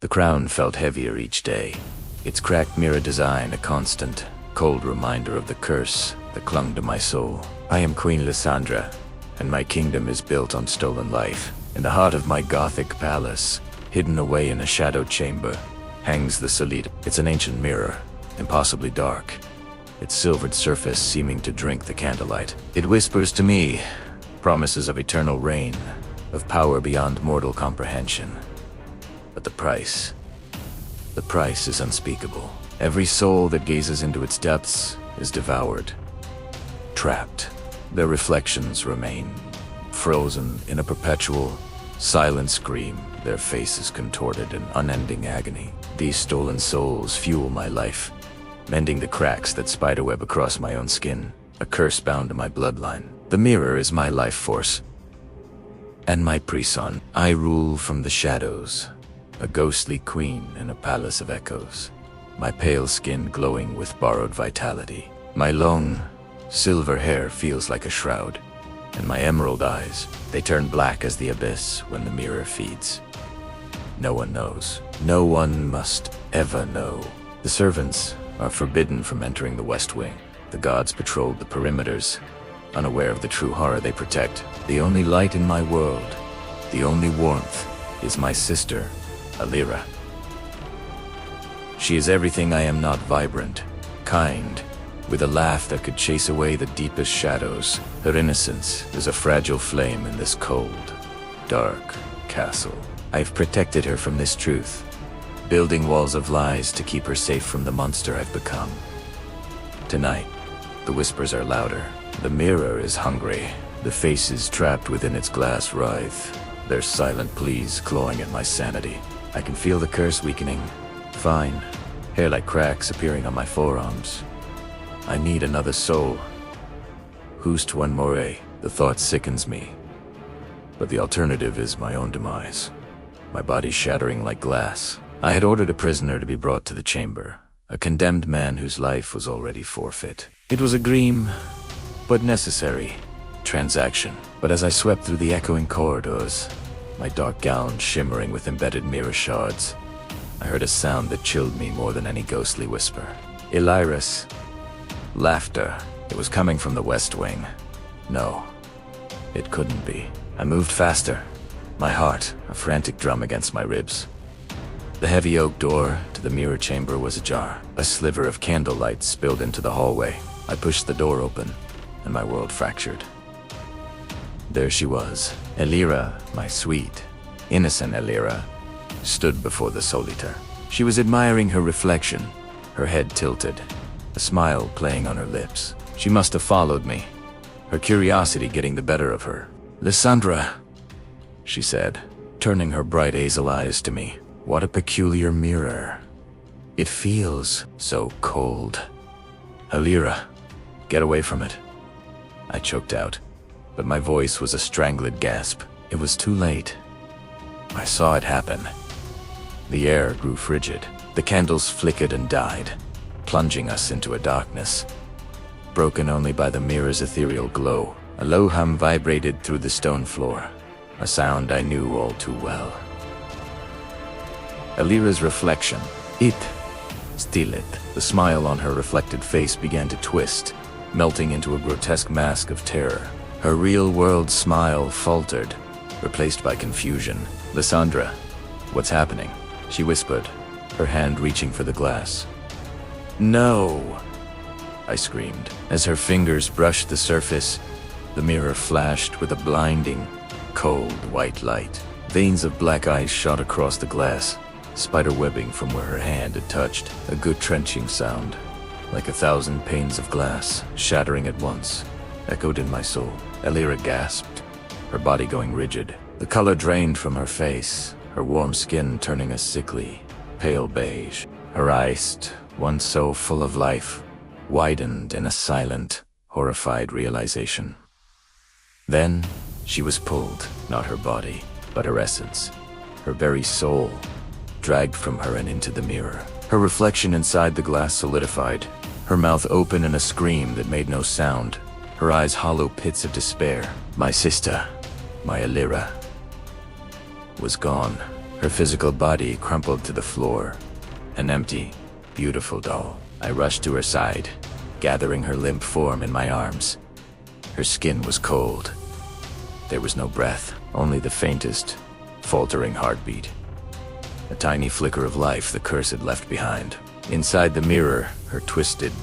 crown felt heavier each day, its cracked mirror design a constant, cold reminder of the curse that clung to my soul. I am Queen Lysandra, and my kingdom is built on stolen life. In the heart of my Gothic palace, hidden away in a shadowed chamber, hangs the Solita. It's an ancient mirror, impossibly dark, its silvered surface seeming to drink the candlelight. It whispers to me promises of eternal reign, of power beyond mortal comprehension. But the price is unspeakable. Every soul that gazes into its depths is devoured, trapped. Their reflections remain, frozen in a perpetual, silent scream, their faces contorted in unending agony. These stolen souls fuel my life, mending the cracks that spiderweb across my own skin, a curse bound to my bloodline. The mirror is my life force, and my prison. I rule from the shadows, a ghostly queen in a palace of echoes, my pale skin glowing with borrowed vitality. My long, silver hair feels like a shroud, and my emerald eyes, they turn black as the abyss when the mirror feeds. No one knows. No one must ever know. The servants are forbidden from entering the West Wing. The gods patrol the perimeters, unaware of the true horror they protect. The only light in my world, the only warmth, is my sister, Elira. She is everything I am not: vibrant, kind, with a laugh that could chase away the deepest shadows. Her innocence is a fragile flame in this cold, dark castle. I've protected her from this truth, building walls of lies to keep her safe from the monster I've become. Tonight, the whispers are louder. The mirror is hungry. The faces trapped within its glass writhe, their silent pleas clawing at my sanity. I can feel the curse weakening. Fine, hair like cracks appearing on my forearms. I need another soul. Who's to unmore? The thought sickens me. But the alternative is my own demise, my body shattering like glass. I had ordered a prisoner to be brought to the chamber, a condemned man whose life was already forfeit. It was a grim, but necessary, transaction. But as I swept through the echoing corridors, my dark gown shimmering with embedded mirror shards, I heard a sound that chilled me more than any ghostly whisper. Elira's laughter. It was coming from the West Wing. No, it couldn't be. I moved faster, my heart a frantic drum against my ribs. The heavy oak door to the mirror chamber was ajar. A sliver of candlelight spilled into the hallway. I pushed the door open, and my world fractured. There she was. Elira, my sweet, innocent Elira, stood before the solitaire. She was admiring her reflection, her head tilted, a smile playing on her lips. She must have followed me, her curiosity getting the better of her. "Lysandra," she said, turning her bright hazel eyes to me. "What a peculiar mirror. It feels so cold." "Elira, get away from it," I choked out, but my voice was a strangled gasp. It was too late. I saw it happen. The air grew frigid. The candles flickered and died, plunging us into a darkness, broken only by the mirror's ethereal glow. A low hum vibrated through the stone floor, a sound I knew all too well. Elira's reflection. It. Still it. The smile on her reflected face began to twist, melting into a grotesque mask of terror. Her real-world smile faltered, replaced by confusion. "Lysandra, what's happening?" she whispered, her hand reaching for the glass. "No!" I screamed. As her fingers brushed the surface, the mirror flashed with a blinding, cold white light. Veins of black ice shot across the glass, spider webbing from where her hand had touched. A good trenching sound, like 1,000 panes of glass, shattering at once, echoed in my soul. Elira gasped, her body going rigid. The color drained from her face, her warm skin turning a sickly, pale beige. Her eyes, once so full of life, widened in a silent, horrified realization. Then, she was pulled, not her body, but her essence, her very soul, dragged from her and into the mirror. Her reflection inside the glass solidified, her mouth open in a scream that made no sound, her eyes hollow pits of despair. My sister, my Elira, was gone. her physical body crumpled to the floor. An empty, beautiful doll. I rushed to her side, gathering her limp form in my arms. Her skin was cold. There was no breath, only the faintest, faltering heartbeat. A tiny flicker of life the curse had left behind. Inside the mirror, her twisted,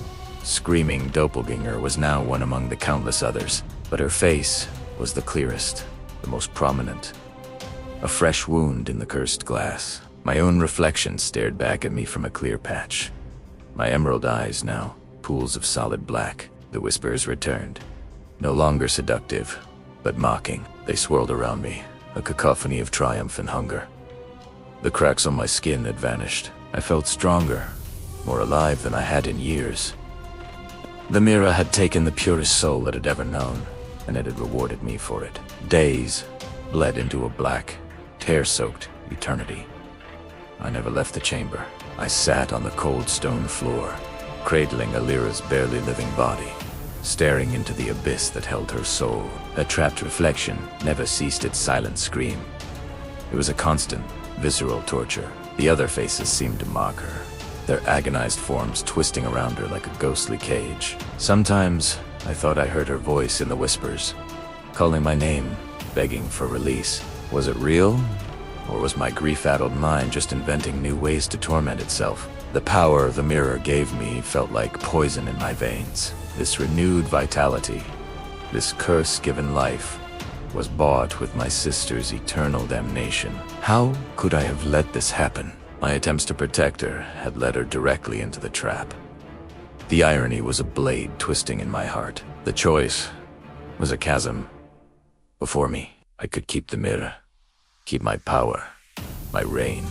screaming doppelganger was now one among the countless others, but her face was the clearest, the most prominent. A fresh wound in the cursed glass. My own reflection stared back at me from a clear patch. My emerald eyes now, pools of solid black. The whispers returned. No longer seductive, but mocking. They swirled around me, a cacophony of triumph and hunger. The cracks on my skin had vanished. I felt stronger, more alive than I had in years. The mirror had taken the purest soul it had ever known, and it had rewarded me for it. Days bled into a black, tear-soaked eternity. I never left the chamber. I sat on the cold stone floor, cradling Elira's barely living body, staring into the abyss that held her soul. Her trapped reflection never ceased its silent scream. It was a constant, visceral torture. The other faces seemed to mock her, their agonized forms twisting around her like a ghostly cage. Sometimes I thought I heard her voice in the whispers, calling my name, begging for release. Was it real? Or was my grief-addled mind just inventing new ways to torment itself? The power the mirror gave me felt like poison in my veins. This renewed vitality, this curse-given life, was bought with my sister's eternal damnation. How could I have let this happen? My attempts to protect her had led her directly into the trap. The irony was a blade twisting in my heart. The choice was a chasm. Before me, I could keep the mirror, keep my power, my reign,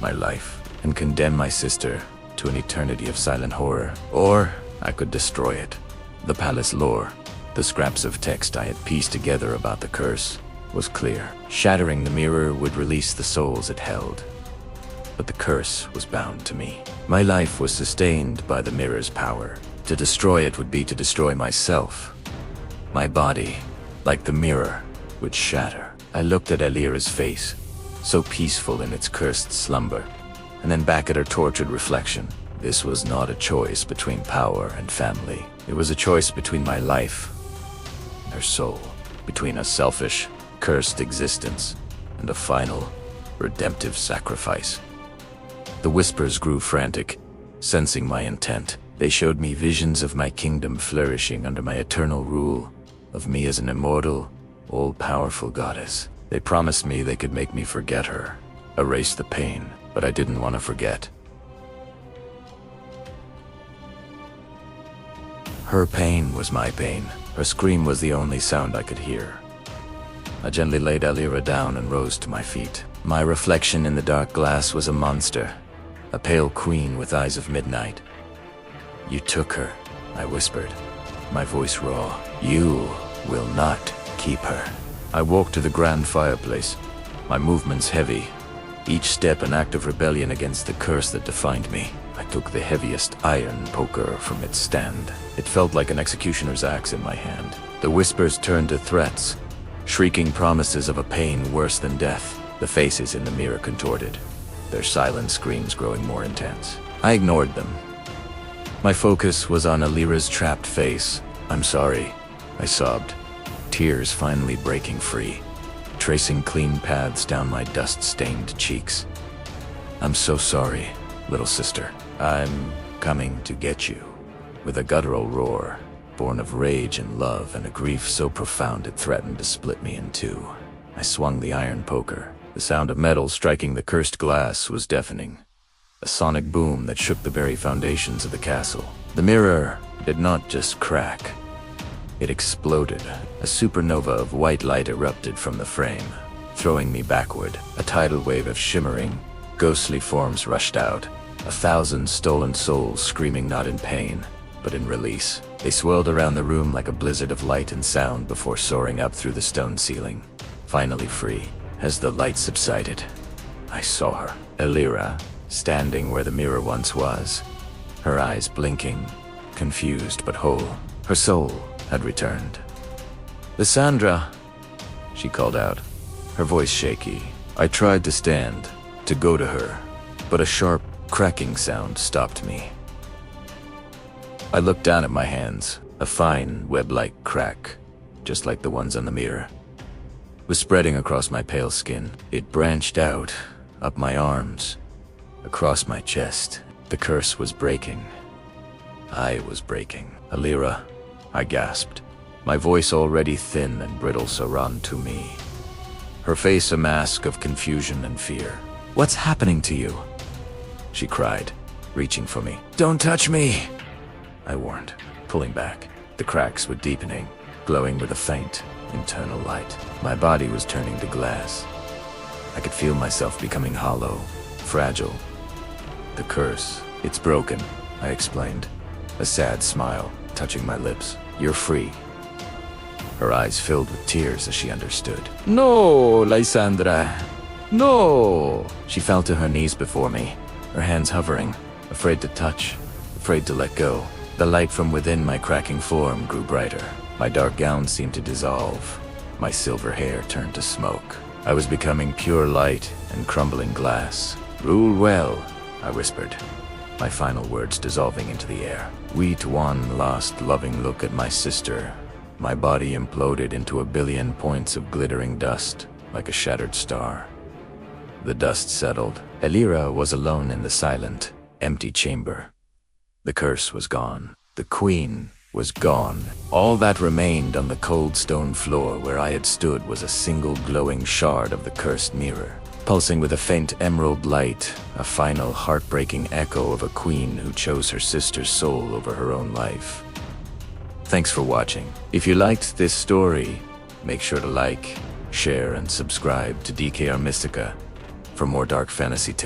my life, and condemn my sister to an eternity of silent horror. Or I could destroy it. The palace lore, the scraps of text I had pieced together about the curse, was clear. Shattering the mirror would release the souls it held. But the curse was bound to me. My life was sustained by the mirror's power. To destroy it would be to destroy myself. My body, like the mirror, would shatter. I looked at Elira's face, so peaceful in its cursed slumber, and then back at her tortured reflection. This was not a choice between power and family. It was a choice between my life and her soul, between a selfish, cursed existence and a final, redemptive sacrifice. The whispers grew frantic, sensing my intent. They showed me visions of my kingdom flourishing under my eternal rule, of me as an immortal, all-powerful goddess. They promised me they could make me forget her, erase the pain, but I didn't want to forget. Her pain was my pain. Her scream was the only sound I could hear. I gently laid Elira down and rose to my feet. My reflection in the dark glass was a monster, a pale queen with eyes of midnight. "You took her," I whispered, my voice raw. "You will not keep her." I walked to the grand fireplace, my movements heavy, each step an act of rebellion against the curse that defined me. I took the heaviest iron poker from its stand. It felt like an executioner's axe in my hand. The whispers turned to threats, shrieking promises of a pain worse than death. The faces in the mirror contorted, their silent screams growing more intense. I ignored them. My focus was on Elira's trapped face. "I'm sorry," I sobbed, tears finally breaking free, tracing clean paths down my dust-stained cheeks. "I'm so sorry, little sister. I'm coming to get you." With a guttural roar, born of rage and love and a grief so profound it threatened to split me in two, I swung the iron poker. The sound of metal striking the cursed glass was deafening, a sonic boom that shook the very foundations of the castle. The mirror did not just crack. It exploded. A supernova of white light erupted from the frame, throwing me backward. A tidal wave of shimmering, ghostly forms rushed out, 1,000 stolen souls screaming not in pain, but in release. They swirled around the room like a blizzard of light and sound before soaring up through the stone ceiling, finally free. As the light subsided, I saw her, Elira, standing where the mirror once was, her eyes blinking, confused but whole. Her soul had returned. "Lysandra," she called out, her voice shaky, I tried to stand, to go to her, but a sharp, cracking sound stopped me. I looked down at my hands, a fine, web-like crack, just like the ones on the mirror, was spreading across my pale skin. It branched out, up my arms, across my chest. The curse was breaking. I was breaking. Elira, I gasped, my voice already thin and brittle surrounded to me. Her face a mask of confusion and fear. "What's happening to you?" she cried, reaching for me. "Don't touch me!" I warned, pulling back. The cracks were deepening, glowing with a faint, internal light. My body was turning to glass. I could feel myself becoming hollow, fragile. "The curse, it's broken," I explained, a sad smile touching my lips. "You're free." Her eyes filled with tears as she understood. "No, Lysandra, no!" She fell to her knees before me, her hands hovering, afraid to touch, afraid to let go. The light from within my cracking form grew brighter. My dark gown seemed to dissolve. My silver hair turned to smoke. I was becoming pure light and crumbling glass. "Rule well," I whispered, my final words dissolving into the air. With one last loving look at my sister, my body imploded into a billion points of glittering dust, like a shattered star. The dust settled. Elira was alone in the silent, empty chamber. The curse was gone. The queen was gone. All that remained on the cold stone floor where I had stood was a single glowing shard of the cursed mirror, pulsing with a faint emerald light, a final heartbreaking echo of a queen who chose her sister's soul over her own life. Thanks for watching. If you liked this story, make sure to like, share, and subscribe to DKR Mystica for more dark fantasy tips.